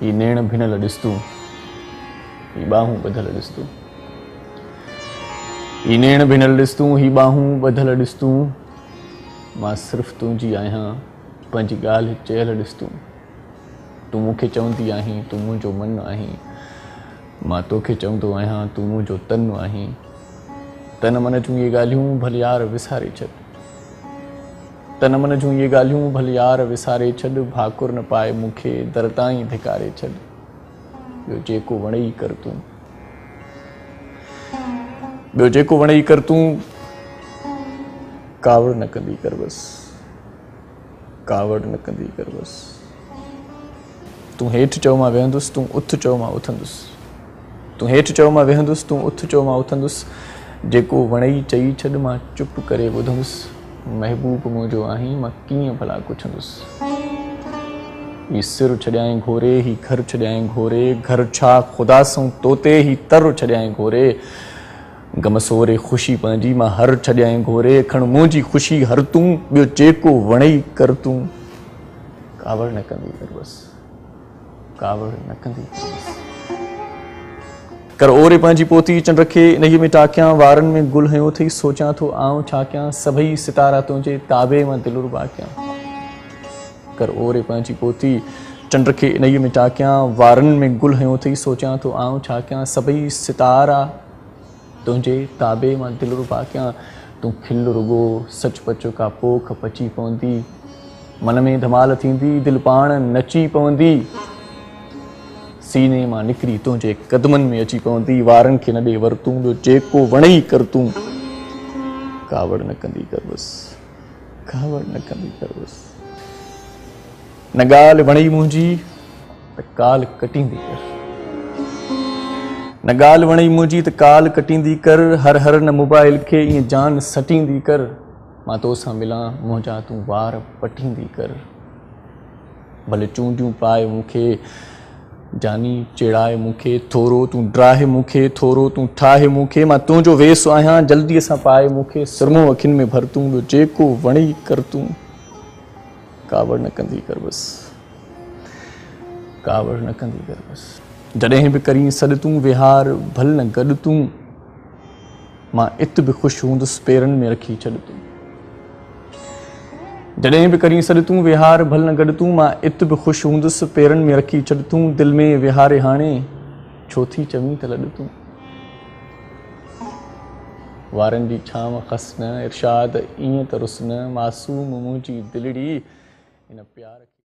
ही नेण भिनल ॾिस तूं, ही ॿाहूं ॿधल ॾिस तूं, ही नेण भिनल ॾिस तूं, ही ॿाहूं ॿधल ॾिस तूं, मां सिर्फ़ु तुंहिंजी आहियां, पंहिंजी ॻाल्हि चयल ॾिस तूं, तूं मूंखे चवंदी आहीं तूं मुंहिंजो मन आहीं, मां तोखे चवंदो आहियां तूं मुंहिंजो तन आहीं, तन मन जूं इहे ॻाल्हियूं भले यार विसारे छॾ, तन मन जूं इहे ॻाल्हियूं भले यार विसारे छॾ, भाकुर न पाए मूंखे दर ताईं धिकारे छॾ, ॿियो जेको वणेई कर तूं, ॿियो जेको वणेई कर तूं, कावड़ न कंदी कर बस, कावड़ न कंदी कर बस, तूं हेठि चओ मां वेहंदुसि, तूं उथ चओ मां उथंदुसि, तूं हेठि चओ मां वेहंदुसि, तूं उथ चओ मां उथंदुसि, जेको वणेई चई छॾ मां चुप करे ॿुधंदुसि, महबूब मुंहिंजो आहीं मां कीअं भला कुछंदुसि, ही सिर छॾियाईं घोरे, ही घर छॾियाईं घोरे, घर छा ख़ुदा सां तोते, ही तर छॾियाईं घोरे, गमसोरे ख़ुशी पंहिंजी मां हर छॾियाईं घोरे, खण मुंहिंजी ख़ुशी हर तूं, ॿियो जेको वणेई कर तूं, कावड़ न कंदी कर बस, कावड़ न कंदी कर बस, कर ओरे पंहिंजी पोती चंड खे इन्हीअ में टाकियां, वारनि में गुल हयो अथई सोचां थो आऊं छा कयां, सभई सितारा तुंहिंजे ताबे मां दिलरुबा कयां, कर ओरे पंहिंजी पोती चंड खे इन्हीअ में टाकियां, वारनि में गुल हयो अथई सोचां थो आऊं छा कयां, सभई सितारा तुंहिंजे ताबे मां दिलरुबा कयां, तूं खिल रुगो सचपच का पोख पची पवंदी, मन में धमाल थींदी दिलि पाण नची पवंदी, सीने मां निकिरी तुंहिंजे कदमनि में अची पवंदी, वारनि खे न ॾे वर तूं, ॿियो जेको वणेई कर तूं, कावड़ न कंदी कर बस, कावड़ न कंदी कर बस, न ॻाल्हि वणेई मुंहिंजी त काल कटींदी कर, न ॻाल्हि वणेई मुंहिंजी त काल कटींदी कर, हर हर न मोबाइल खे ईअं जान सटींदी कर, मां तोसां मिलां मुंहिंजा तूं वार पटींदी कर, भले चूंडियूं पाए मूंखे जानी चिड़ाए मूंखे, थोरो तूं ड्राहे मूंखे, थोरो तूं ठाहे मूंखे, मां तुंहिंजो वेसु आहियां जल्दीअ सां पाए मूंखे, सुरमो अखियुनि में भर तूं, ॿियो जेको वणेई कर तूं, कावड़ न कंदी कर बस, कावड़ न कंदी कर बस, जॾहिं बि करीं सॾु तूं विहार भल न गॾु तूं, मां इत बि ख़ुशि हूंदुसि पेरनि में रखी छॾ तूं, जॾहिं बि करीं सॾु तूं विहार भल न गॾु तूं, मां इत बि ख़ुशि हूंदुसि पेरनि में रखी छॾ तूं, दिलि में विहारे हाणे छो थी चवीं त लॾ तूं, वारनि जी छांव खस न इरशाद ईअं त रुस न, मासूम मुंहिंजी दिलड़ी इन प्यार